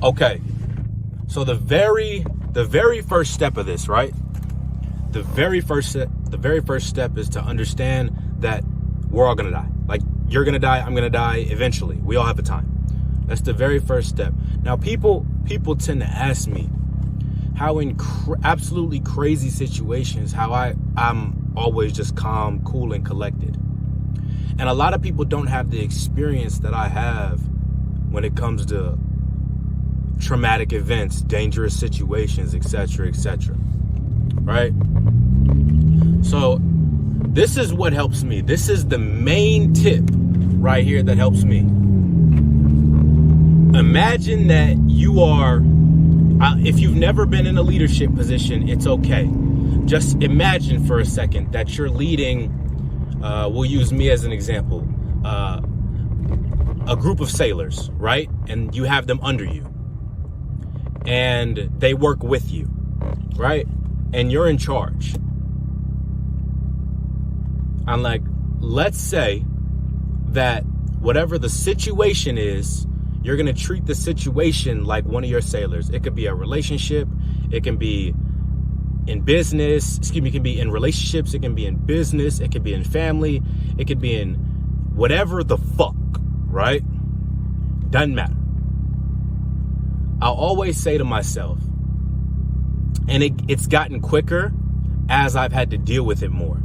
Okay. So the very first step of this, right? The very first step is to understand that we're all gonna die. Like, you're gonna die, I'm gonna die eventually. We all have a time. That's the very first step. Now, people tend to ask me how in absolutely crazy situations, how I'm always just calm, cool, and collected. And a lot of people don't have the experience that I have when it comes to traumatic events, dangerous situations, etc., etc. Right? So this is what helps me. This is the main tip right here that helps me. Imagine that you are, if you've never been in a leadership position, it's okay. Just imagine for a second that you're leading, we'll use me as an example, a group of sailors, right? And you have them under you. And they work with you, right? And you're in charge. I'm like, let's say that whatever the situation is, you're going to treat the situation like one of your sailors. It could be a relationship. It can be in business. It can be in relationships. It can be in business. It could be in family. It could be in whatever the fuck, right? Doesn't matter. I'll always say to myself, and it's gotten quicker as I've had to deal with it more.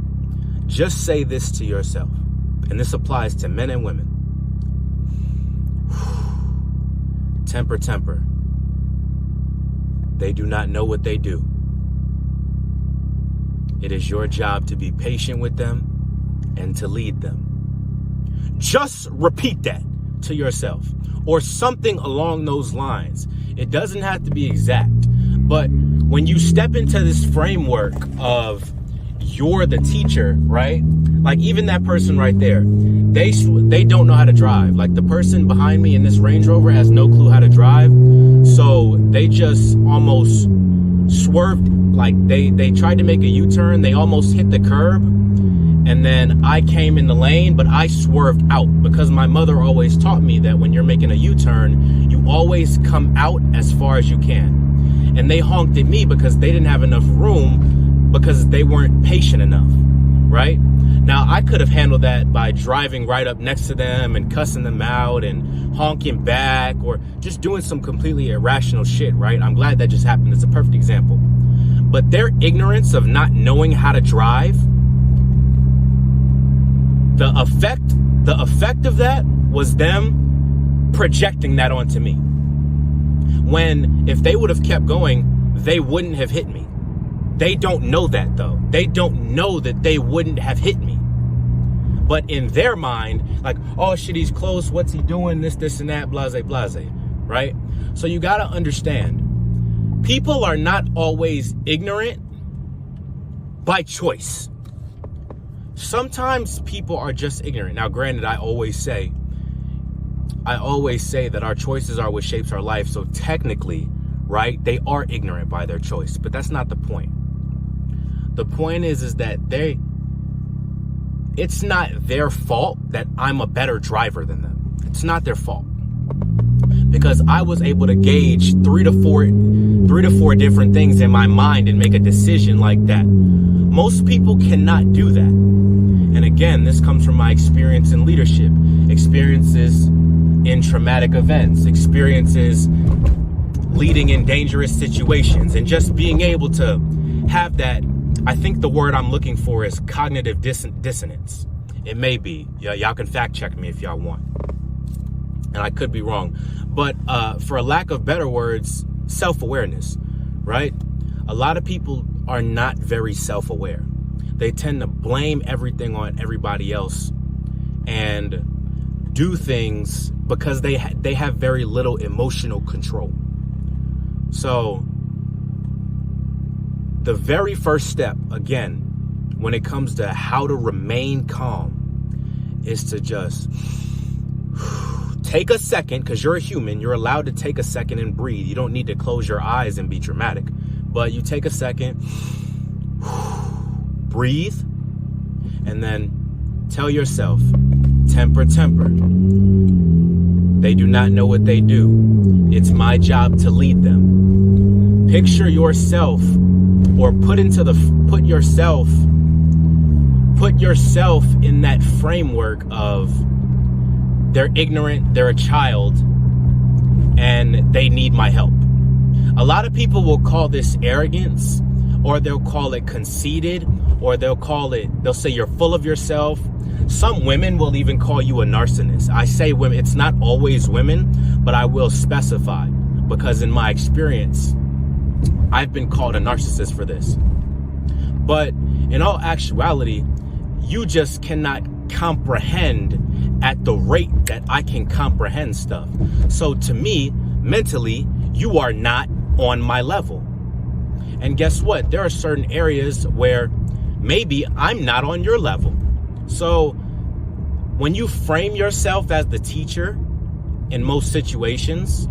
Just say this to yourself, and this applies to men and women. Temper, temper. They do not know what they do. It is your job to be patient with them and to lead them. Just repeat that to yourself or something along those lines. It doesn't have to be exact, but when you step into this framework of you're the teacher, right? Like even that person right there, they don't know how to drive. Like the person behind me in this Range Rover has no clue how to drive. So they just almost swerved. Like they tried to make a U-turn. They almost hit the curb. And then I came in the lane, but I swerved out because my mother always taught me that when you're making a U-turn, you always come out as far as you can. And they honked at me because they didn't have enough room because they weren't patient enough, right? Now, I could have handled that by driving right up next to them and cussing them out and honking back or just doing some completely irrational shit, right? I'm glad that just happened. It's a perfect example. But their ignorance of not knowing how to drive, the effect of that was them projecting that onto me. When if they would have kept going, they wouldn't have hit me. They don't know that though. They don't know that they wouldn't have hit me. But in their mind, like, oh shit, he's close. What's he doing? This and that, blase, blase, right? So you got to understand, people are not always ignorant by choice. Sometimes people are just ignorant. Now, granted, I always say that our choices are what shapes our life. So technically, right, they are ignorant by their choice, but that's not the point. The point is that it's not their fault that I'm a better driver than them. It's not their fault. Because I was able to gauge three to four different things in my mind and make a decision like that. Most people cannot do that. And again, this comes from my experience in leadership, experiences in traumatic events, experiences leading in dangerous situations, and just being able to have that. I think the word I'm looking for is cognitive dissonance. It may be. Y'all can fact check me if y'all want. And I could be wrong. But for a lack of better words, self-awareness, right? A lot of people are not very self-aware. They tend to blame everything on everybody else and do things because they have very little emotional control. So the very first step, again, when it comes to how to remain calm, is to just take a second, because you're a human. You're allowed to take a second and breathe. You don't need to close your eyes and be dramatic. But you take a second, breathe, and then tell yourself, temper, temper. They do not know what they do. It's my job to lead them. Picture yourself, or put yourself in that framework of they're ignorant, they're a child, and they need my help. A lot of people will call this arrogance, or they'll call it conceited, or they'll say you're full of yourself. Some women will even call you a narcissist. I say women, it's not always women, but I will specify, because in my experience, I've been called a narcissist for this. But in all actuality, you just cannot comprehend at the rate that I can comprehend stuff. So to me, mentally, you are not on my level. And guess what? There are certain areas where maybe I'm not on your level. So when you frame yourself as the teacher in most situations,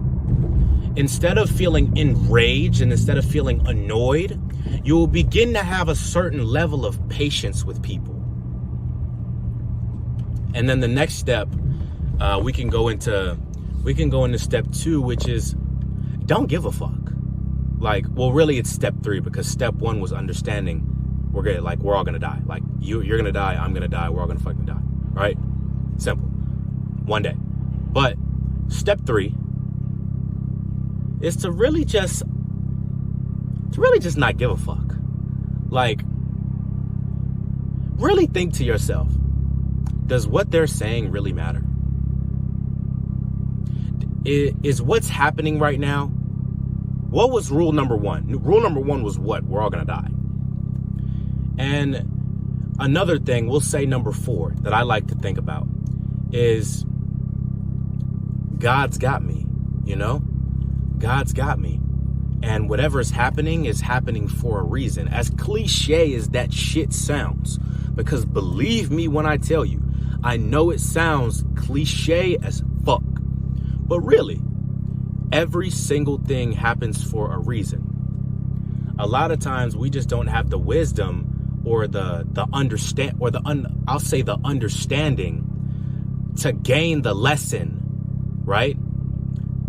instead of feeling enraged and instead of feeling annoyed, you will begin to have a certain level of patience with people. And then the next step, we can go into step 2, which is don't give a fuck. Like, well, really it's step 3, because step 1 was understanding we're all gonna die. Like, you're gonna die, I'm gonna die, we're all gonna fucking die, right? Simple. One day. But step 3 is to really just not give a fuck. Like, really think to yourself, does what they're saying really matter? Is what's happening right now? What was rule number 1? Rule number 1 was what? We're all gonna die. And another thing, we'll say number 4, that I like to think about is God's got me, you know? God's got me. And whatever's happening is happening for a reason. As cliche as that shit sounds, because believe me when I tell you, I know it sounds cliche as fuck, but really, every single thing happens for a reason. A lot of times we just don't have the wisdom or the understanding to gain the lesson, right?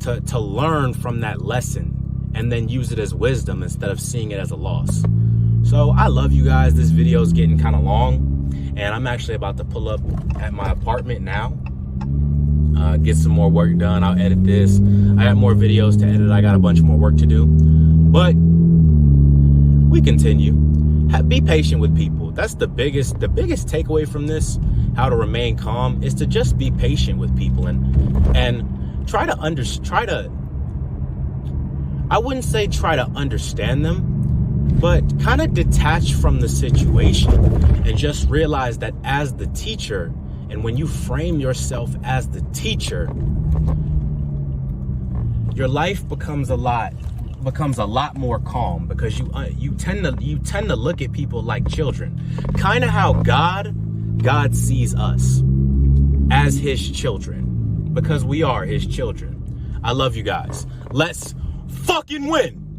To learn from that lesson and then use it as wisdom instead of seeing it as a loss. So I love you guys. This video is getting kind of long, and I'm actually about to pull up at my apartment now. Get some more work done. I'll edit this. I got more videos to edit. I got a bunch more work to do, but we continue. Be patient with people. That's the biggest takeaway from this. How to remain calm is to just be patient with people and try to I wouldn't say try to understand them, but kind of detach from the situation and just realize that as the teacher, and when you frame yourself as the teacher, your life becomes a lot more calm, because you tend to look at people like children, kind of how God sees us as his children, because we are his children. I love you guys. Let's fucking win.